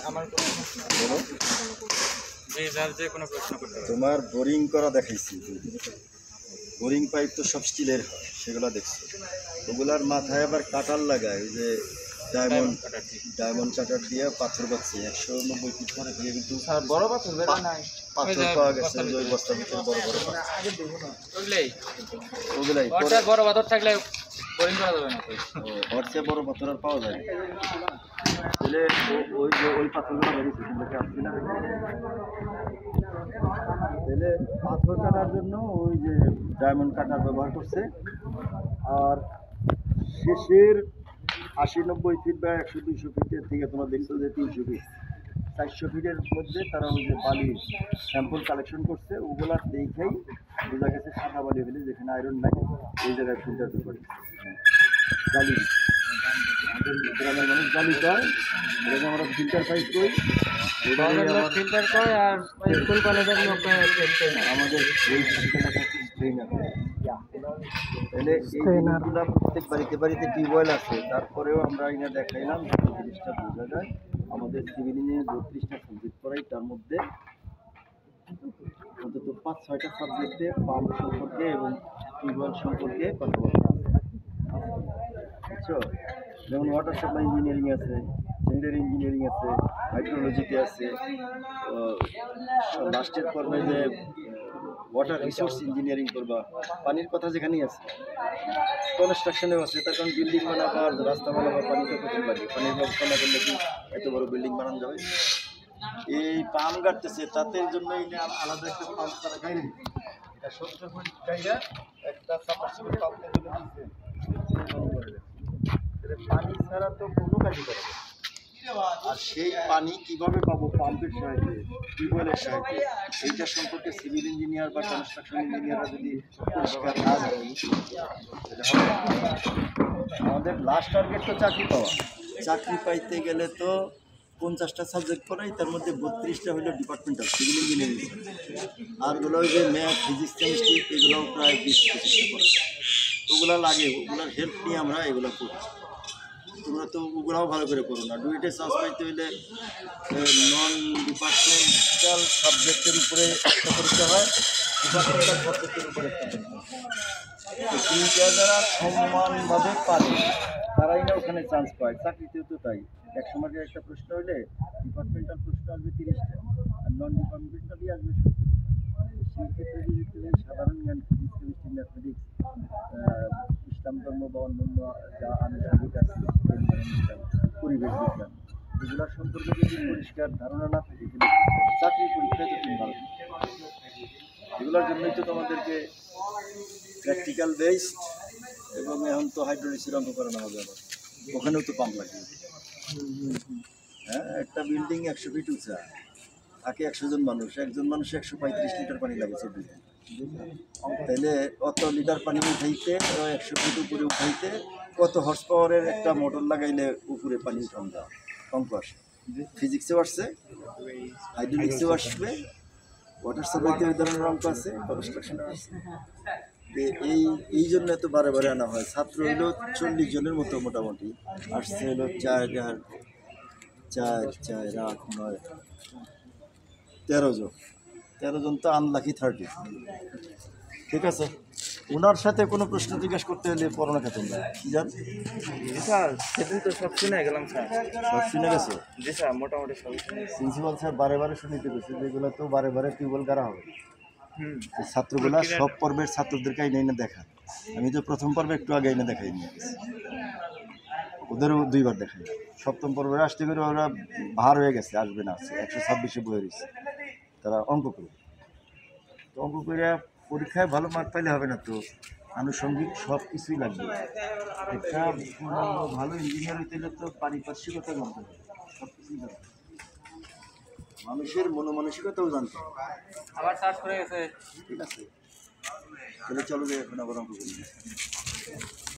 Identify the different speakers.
Speaker 1: বলো, তোমার বোরিং করা দেখাইছি, বোরিং পাইপ তো সব স্টিলের হয়, সেগুলো দেখছো। ওগুলার মাথায় আবার কাটার লাগায়, ওই যে ডায়মন্ড কাটার দিয়ে পাথর পাচ্ছে 190 ফিট পরে দিয়ে, কিন্তু
Speaker 2: বড় পাথর
Speaker 1: পাথর পাওয়া গেছে ওই বস্তার ভিতরে বড় বড় ওগুলাই
Speaker 2: বড় পাথর থাকলে বোরিং করা যাবে না।
Speaker 1: ওর চেয়ে বড় পাথর আর পাওয়া যায়, তাহলে ওই যে ওই পাথরগুলো বেরিয়েছে, তোমরা কি আসছি না? তাহলে পাথর কাটার জন্য ওই যে ডায়মন্ড কাটার ব্যবহার করছে। আর শেষের 80-90 ফিট বা 100-200 ফিটের থেকে তোমরা দেখছো যে 300 ফিট 400 ফিটের মধ্যে তারা ওই যে বালির স্যাম্পল কালেকশন করছে, ওগুলা দেখেই বোঝা গেছে সাদা বালি হলে যেখানে আয়রন নাই ওই জায়গায় ফিল্টার করে জালি। আমাদের গ্রামের মানুষ জালি কয়, এটাকে আমরা ফিল্টার পাইপ করি,
Speaker 2: ফিল্টার করে। আর স্কুল কলেজের লোক
Speaker 1: আমাদের এই তাহলে এই জিনিসগুলো প্রত্যেক বাড়িতে বাড়িতে টিউবওয়েল আছে, তারপরেও আমরা এনে দেখাইলাম জিনিসটা বোঝা যায়। আমাদের সিভিল ইঞ্জিনিয়ারিং 32টা সাবজেক্ট পড়াই, তার মধ্যে অন্তত 5-6টা সাবজেক্টে পাম্প সম্পর্কে এবং টিউবওয়েল সম্পর্কে কথাবার্তা আছে, বুঝছো? যেমন ওয়াটার সাপ্লাই ইঞ্জিনিয়ারিং আছে, সেকেন্ডারি ইঞ্জিনিয়ারিং আছে, হাইড্রোলজিতে আছে, লাস্টের পর্বে যে ওয়াটার রিসোর্স ইঞ্জিনিয়ারিং করবা, পানির কথা যেখানেই আছে, কনস্ট্রাকশনেও আছে। তার কারণ বিল্ডিং বানাবা, রাস্তা বানাবা, পানি তো প্রথম লাগে, পানির ব্যবস্থা না করলে কি এত বড় বিল্ডিং বানানো যাবে? এই পাম্প গাড়তেছে, তাদের জন্য আলাদা একটা পাম্প তারা গাইনি, এটা 70 ফুট জায়গা একটা সাবমার্সিবল পাম্প দিচ্ছে, পানি ছাড়া তো কোনো কাজই করে না। আর সেই পানি কিভাবে পাবো? পাম্পের সাহায্যে, টিউবওয়েলের সাহায্যে। এইটা সম্পর্কে সিভিল ইঞ্জিনিয়ার বা কনস্ট্রাকশন ইঞ্জিনিয়াররা যদি পরিষ্কার না জানি, আমাদের লাস্ট টার্গেট তো চাকরি পাওয়া। চাকরি পাইতে গেলে তো 50টা সাবজেক্ট পড়াই, তার মধ্যে 32টা হলো ডিপার্টমেন্টাল সিভিল ইঞ্জিনিয়ারিং, আর ওগুলো ওই যে ম্যাথ, ফিজিক্স, কেমিস্ট্রি, এগুলোও প্রায় 20-25টা পড়ে। ওগুলো লাগে, ওগুলোর হেল্প নিয়ে আমরা এগুলো করি। তোমরা তো ওগুলাও ভালো করে করো না। ডুয়েটে চান্স পাইতে হইলে নন ডিপার্টমেন্টাল সাবজেক্টের উপরে একটা পরীক্ষা হয়, ডিপার্টমেন্টাল সাবজেক্টের উপরে একটা পরীক্ষা হয়। তো তিনটা যারা সমানভাবে পারে তারাই না ওখানে চান্স পায়। চাকরিতেও তো তাই, 100 মার্কের একটা প্রশ্ন হইলে ডিপার্টমেন্টাল প্রশ্ন আসবে 30টা, আর নন ডিপার্টমেন্টালই আসবে 70টা। সেই ক্ষেত্রে যদি তুমি সাধারণ জ্ঞান, ফিজিক্স, কেমিস্ট্রি, ম্যাথমেটিক্স, ইসলাম ধর্ম বা অন্যান্য যা আনুষঙ্গিক আছে, পরিবেশ বিজ্ঞান, এগুলোর সম্পর্কে যদি পরিষ্কার ধারণা না থাকে, কিন্তু চাকরির পরীক্ষায় তো তুমি ভালো। এগুলোর জন্যই তো তোমাদেরকে প্র্যাকটিক্যাল বেসড, এবং এখন তো হাইড্রোলিক্সের অঙ্ক করানো হবে আবার, ওখানেও তো পাম্প লাগে। হ্যাঁ, একটা বিল্ডিং 100 ফিট উঁচা, থাকে 100 জন মানুষ, একজন মানুষ 135 লিটার পানি লাগে 24 দিন। তাহলে অত লিটার পানি উঠাইতে, 100 ফিট উপরে উঠাইতে কত হর্স পাওয়ারের একটা মোটর লাগাইলে উপরে পানি উঠানো যায়? অঙ্ক আসে, ফিজিক্সেও আসছে, হাইড্রোলিক্সেও আসবে, ওয়াটার সাপ্লাইতে ওই ধরনের অঙ্ক আছে, কনস্ট্রাকশনে আছে। এই জন্য এত বারে বারে আনা হয়। ছাত্র হইল 40 জনের মতো মোটামুটি, আসছে হলো 4 আর 8, 9, 13 জন। 13 জন তো আনলাকি 30। ঠিক আছে, ওনার সাথে কোনো প্রশ্ন জিজ্ঞাসা করতে হলে পড়ালেখা তোমরা কি জান?
Speaker 2: স্যার সেদিন তো সব শুনে গেলাম স্যার।
Speaker 1: সব শুনে গেছো?
Speaker 2: জি স্যার, মোটামুটি সব।
Speaker 1: প্রিন্সিপাল স্যার বারে বারে শুনিতে গেছে, যেগুলো তো বারে বারে টিউবওয়েল গাড়া হবে। ছাত্রগুলা সব পর্বের ছাত্রদেরকে আইনে এনে দেখা, আমি তো প্রথম পর্বে একটু আগে এনে দেখাই নিয়ে গেছি, ওদেরও 2বার দেখাই। সপ্তম পর্বে আসতে করে ওরা ভার হয়ে গেছে, আসবে না, 126 বই রয়েছে, তারা অঙ্ক করবে। তো অঙ্ক করে পরীক্ষায় ভালো মার্ক পাইলে হবে না তো, আনুষঙ্গিক সব কিছুই লাগবে। একটা ভালো ইঞ্জিনিয়ার হইতে হলে তো পারিপার্শ্বিকতা জানতে হবে, সব কিছুই জানতে হবে, মানুষের মনোমানসিকতাও জানতে হবে।
Speaker 2: আবার চার্জ করে গেছে।
Speaker 1: ঠিক আছে, তাহলে চলো যে এখন আবার অঙ্ক করি।